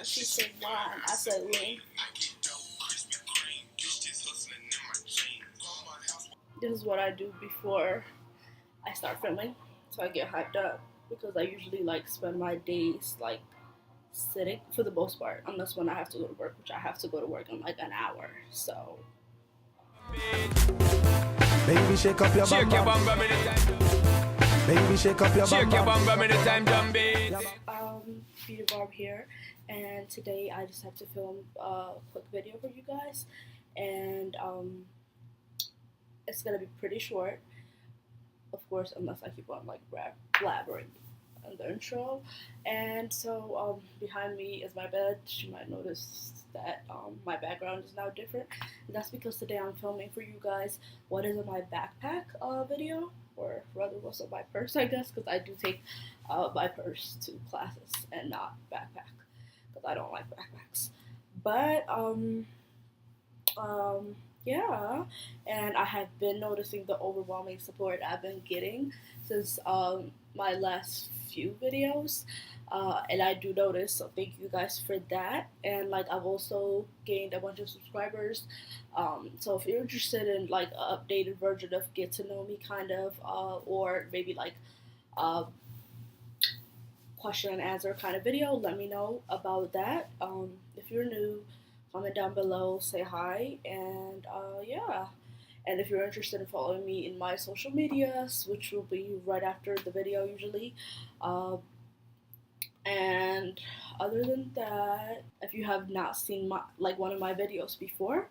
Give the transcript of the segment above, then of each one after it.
She said why? I said when. This is what I do before I start filming, so I get hyped up because I usually like spend my days like sitting for the most part, unless when I have to go to work, which I have to go to work in like an hour. So. Baby, shake up your bum bum. Baby, shake up your bum bum. Beauty Barb here, and today I just have to film a quick video for you guys, and it's gonna be pretty short, of course, unless I keep on like blabbering in the intro. And so behind me is my bed. You might notice that my background is now different, and that's because today I'm filming for you guys what is in my backpack video, or rather what's in my purse, I guess, because I do take my purse to classes and not backpack because I don't like backpacks. But yeah, and I have been noticing the overwhelming support I've been getting since my last few videos, and I do notice, so thank you guys for that. And like I've also gained a bunch of subscribers, so if you're interested in like an updated version of Get to Know Me kind of, or maybe like question and answer kind of video, let me know about that. If you're new, comment down below, say hi, and yeah. And if you're interested in following me in my social medias, which will be right after the video usually, and other than that, if you have not seen my one of my videos before,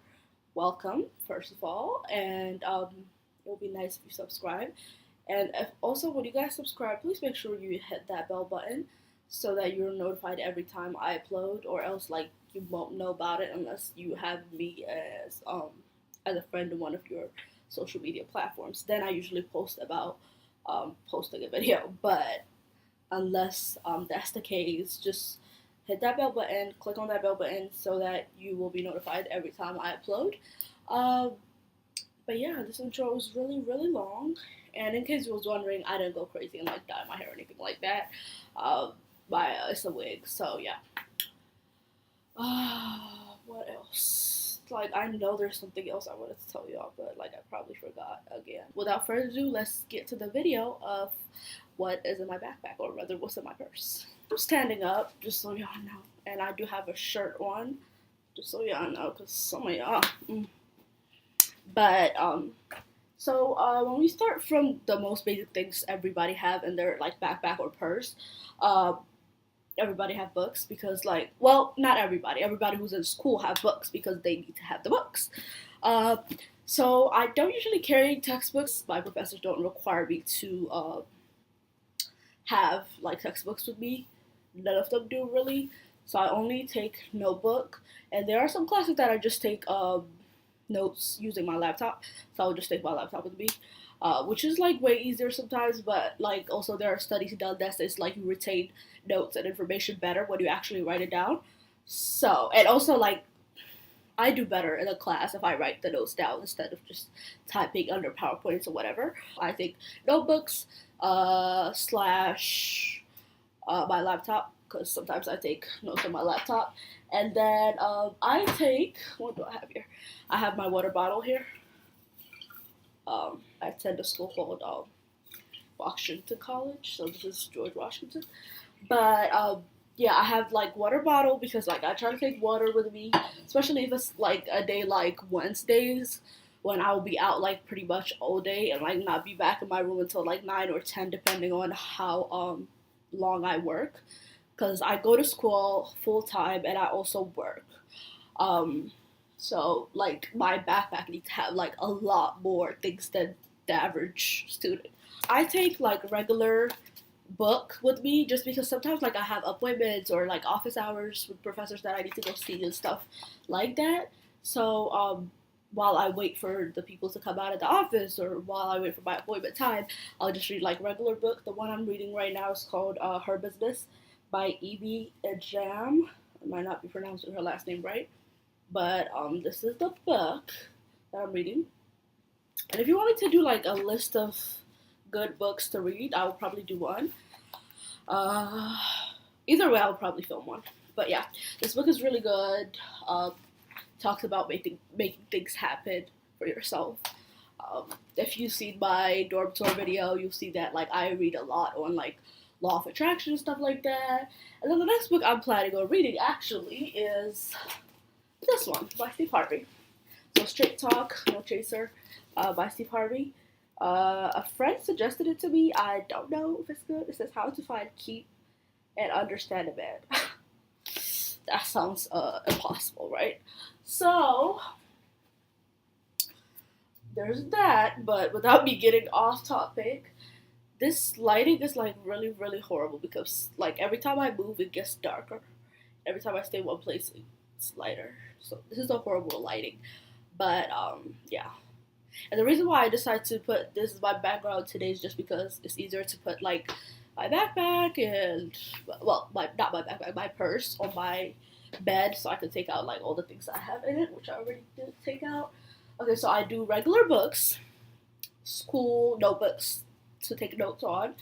welcome first of all, and it will be nice if you subscribe. And if also when you guys subscribe, please make sure you hit that bell button so that you're notified every time I upload, or else like you won't know about it unless you have me as a friend in one of your social media platforms. Then I usually post about posting a video. But unless that's the case, just hit that bell button, click on that bell button so that you will be notified every time I upload. But yeah, this intro was really, really long. And in case you was wondering, I didn't go crazy and like dye my hair or anything like that. It's a wig, so yeah. What else? Like, I know there's something else I wanted to tell y'all, but like I probably forgot again. Without further ado, let's get to the video of what is in my backpack, or rather what's in my purse. I'm standing up, just so y'all know, and I do have a shirt on, just so y'all know, because some of y'all. But so when we start from the most basic things everybody have in their like backpack or purse, everybody have books because like, well, not everybody. Everybody who's in school have books because they need to have the books. So I don't usually carry textbooks. My professors don't require me to have like textbooks with me. None of them do really. So I only take notebook, and there are some classes that I just take notes using my laptop, so I'll just take my laptop with me, which is like way easier sometimes, but like also there are studies done that says like you retain notes and information better when you actually write it down. So, and also like I do better in a class if I write the notes down instead of just typing under PowerPoints or whatever. I think notebooks slash my laptop, because sometimes I take notes on my laptop. And then I take, what do I have here? I have my water bottle here. I attend a school called Washington College, so this is George Washington. But yeah, I have like water bottle because like I try to take water with me, especially if it's like a day like Wednesdays, when I will be out like pretty much all day and like not be back in my room until like 9 or 10 depending on how long I work. Because I go to school full time and I also work. So like my backpack needs to have like a lot more things than the average student. I take like regular book with me just because sometimes like I have appointments or like office hours with professors that I need to go see and stuff like that. So while I wait for the people to come out of the office or while I wait for my appointment time, I'll just read like regular book. The one I'm reading right now is called Her Business by Evie Ajam. I might not be pronouncing her last name right, but this is the book that I'm reading. And if you want me to do like a list of good books to read, I will probably do one. Either way, I'll probably film one. But yeah, this book is really good. Talks about making things happen for yourself. If you've seen my dorm tour video, you'll see that like I read a lot on like law of attraction and stuff like that. And then the next book I'm planning on reading actually is this one by Steve Harvey. So Straight Talk, No Chaser by Steve Harvey. A friend suggested it to me. I don't know if it's good. It says how to find, keep, and understand a man. That sounds impossible, right? So there's that, but without me getting off topic, this lighting is like really, really horrible because like every time I move, it gets darker. Every time I stay in one place, it's lighter. So this is a horrible lighting, but yeah. And the reason why I decided to put this as my background today is just because it's easier to put like my backpack and well, not my backpack, my purse on my bed, so I can take out like all the things I have in it, which I already did take out. Okay, so I do regular books, school notebooks to take notes on,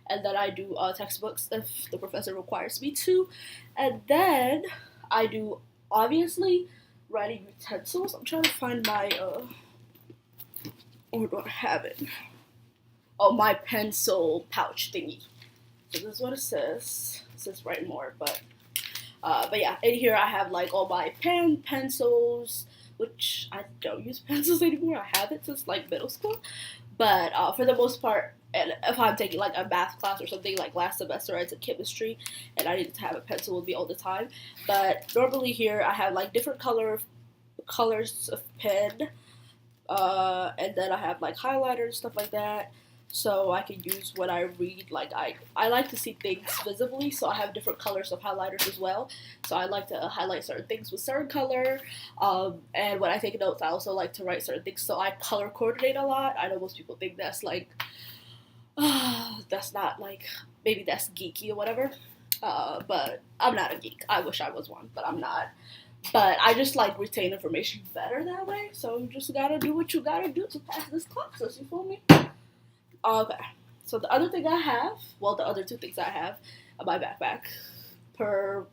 and then I do textbooks if the professor requires me to, and then I do obviously writing utensils. I'm trying to find my where do I have it? Oh, my pencil pouch thingy. So this is what it says. It says write more, but yeah, in here I have like all my pencils, which I don't use pencils anymore. I have it since like middle school, but for the most part, and if I'm taking like a math class or something, like last semester I took chemistry, and I needed to have a pencil with me all the time. But normally here I have like different colors of pen, and then I have like highlighters and stuff like that. So I can use when I read, like I like to see things visibly, so I have different colors of highlighters as well. So I like to highlight certain things with certain color, and when I take notes, I also like to write certain things, so I color coordinate a lot. I know most people think that's like, that's not like, maybe that's geeky or whatever, but I'm not a geek. I wish I was one, but I'm not. But I just like retain information better that way, so you just gotta do what you gotta do to pass this class, you feel me? Okay, so the other thing I have, well, the other two things I have in my backpack, per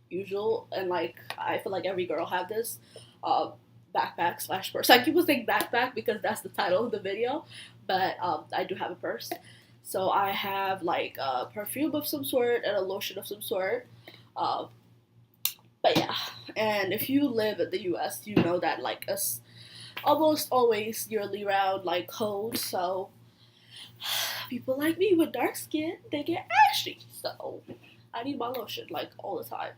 usual, and like I feel like every girl have this, backpack / purse. I keep saying backpack because that's the title of the video, but I do have a purse. So I have like a perfume of some sort and a lotion of some sort. But yeah, and if you live in the U.S., you know that like us, almost always yearly round like cold, so people like me with dark skin, they get ashy, so I need my lotion like all the time.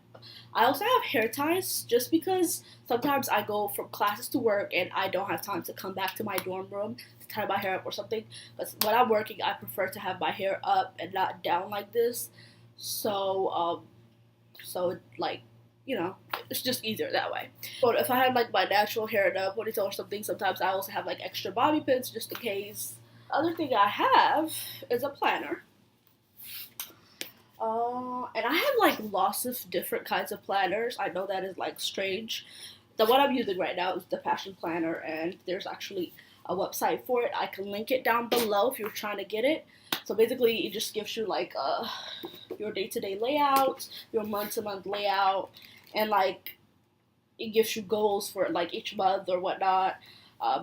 I also have hair ties just because sometimes I go from classes to work and I don't have time to come back to my dorm room to tie my hair up or something. But when I'm working, I prefer to have my hair up and not down like this. So like, you know, it's just easier that way. But if I have like my natural hair in a ponytail or something, sometimes I also have like extra bobby pins just in case. Other thing I have is a planner. And I have like lots of different kinds of planners. I know that is like strange. The one I'm using right now is the Passion Planner, and there's actually a website for it. I can link it down below if you're trying to get it. So basically, it just gives you like your day-to-day layout, your month-to-month layout, and like it gives you goals for like each month or whatnot.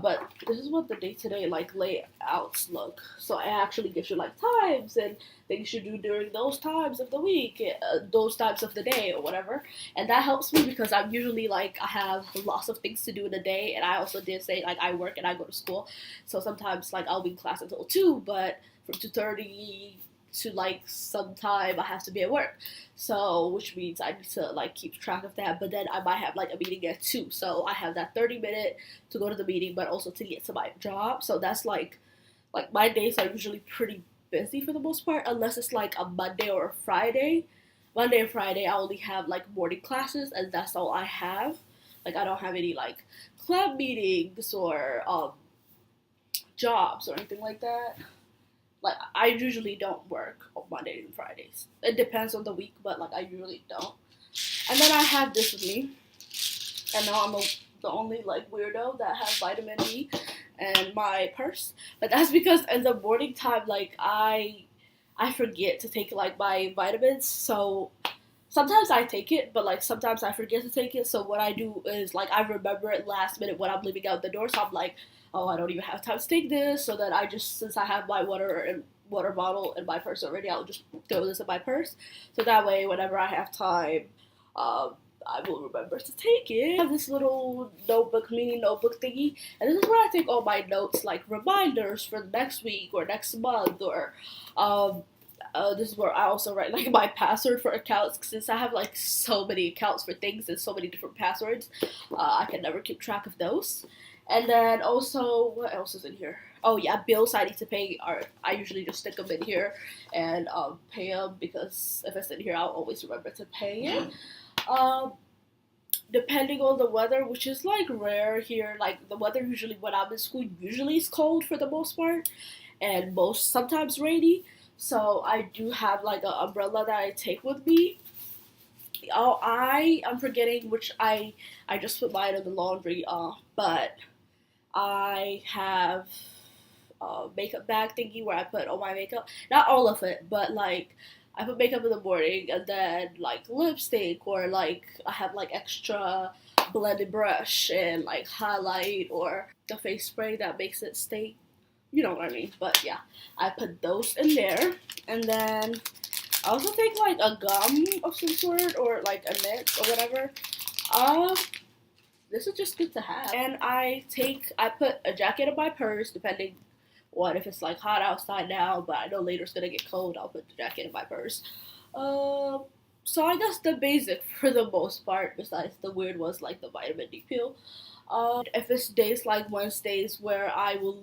But this is what the day-to-day like layouts look. So it actually gives you like times and things you do during those times of the week, those times of the day or whatever. And that helps me because I'm usually like, I have lots of things to do in a day. And I also did say like I work and I go to school. So sometimes like I'll be in class until 2, but from 2:30 to like sometime I have to be at work, so which means I need to like keep track of that. But then I might have like a meeting at 2, so I have that 30 minute to go to the meeting but also to get to my job. So that's like my days are usually pretty busy for the most part, unless it's like a Monday or a Friday. Monday and Friday I only have like morning classes, and that's all I have. Like I don't have any like club meetings or jobs or anything like that. Like, I usually don't work on Mondays and Fridays. It depends on the week, but, like, I usually don't. And then I have this with me. And now I'm the only, like, weirdo that has vitamin E in my purse. But that's because in the morning time, like, I forget to take, like, my vitamins. So sometimes I take it, but like sometimes I forget to take it. So what I do is like I remember it last minute when I'm leaving out the door. So I'm like, oh, I don't even have time to take this. So then I just, since I have my water bottle in my purse already, I'll just throw this in my purse. So that way, whenever I have time, I will remember to take it. I have this little notebook, mini notebook thingy, and this is where I take all my notes, like reminders for the next week or next month, or this is where I also write like my password for accounts, since I have like so many accounts for things and so many different passwords. I can never keep track of those. And then also, what else is in here? Oh yeah, bills I need to pay are, I usually just stick them in here and pay them, because if it's in here, I'll always remember to pay it. Um, Depending on the weather, which is like rare here, like the weather usually when I'm in school usually is cold for the most part, and most sometimes rainy. So I do have like an umbrella that I take with me. Oh, I am forgetting which I just put mine in the laundry. But I have a makeup bag thingy where I put all my makeup. Not all of it, but like I put makeup in the morning, and then like lipstick, or like I have like extra blended brush and like highlight or the face spray that makes it stay. You know what I mean. But yeah, I put those in there, and then I also take like a gum of some sort, or like a mint or whatever. Um, this is just good to have. And I put a jacket in my purse, depending on if it's like hot outside now, but I know later it's gonna get cold. I'll put the jacket in my purse. Um, so I guess the basic for the most part, besides the weird ones like the vitamin D pill. If it's days like Wednesdays where I will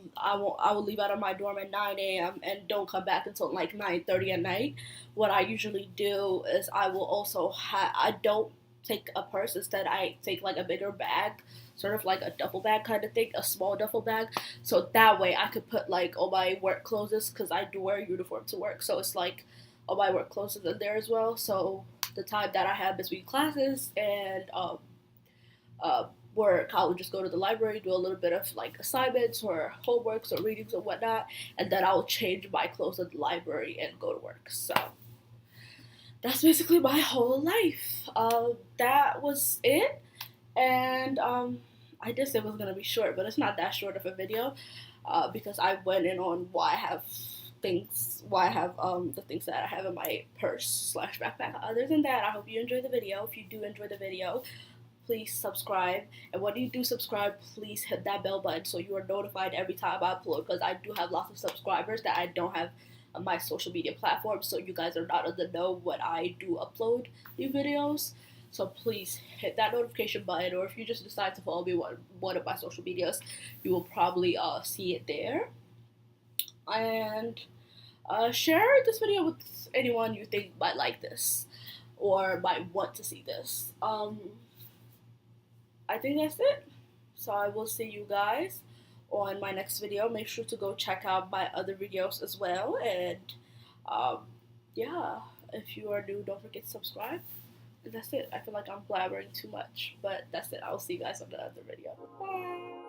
leave out of my dorm at 9 a.m. and don't come back until like 9:30 at night. What I usually do is I will also I don't take a purse. Instead, I take like a bigger bag, sort of like a duffel bag kind of thing, a small duffel bag. So that way I could put like all my work clothes, because I do wear a uniform to work. So it's like all my work clothes in there as well. So the time that I have between classes and work, I would just go to the library, do a little bit of like assignments or homeworks or readings or whatnot, and then I'll change my clothes at the library and go to work. So that's basically my whole life. That was it, and I did say it was gonna be short, but it's not that short of a video, because I went in on why I have the things that I have in my purse slash backpack. Other than that, I hope you enjoy the video. If you do enjoy the video, please subscribe. And when you do subscribe, please hit that bell button so you are notified every time I upload, because I do have lots of subscribers that I don't have on my social media platforms, so you guys are not in the know when I do upload new videos. So please hit that notification button, or if you just decide to follow me on one of my social medias, you will probably see it there. And share this video with anyone you think might like this or might want to see this. I think that's it. So I will see you guys on my next video. Make sure to go check out my other videos as well. And yeah, if you are new, don't forget to subscribe. And that's it. I feel like I'm blabbering too much, but that's it. I'll see you guys on the other video. Bye.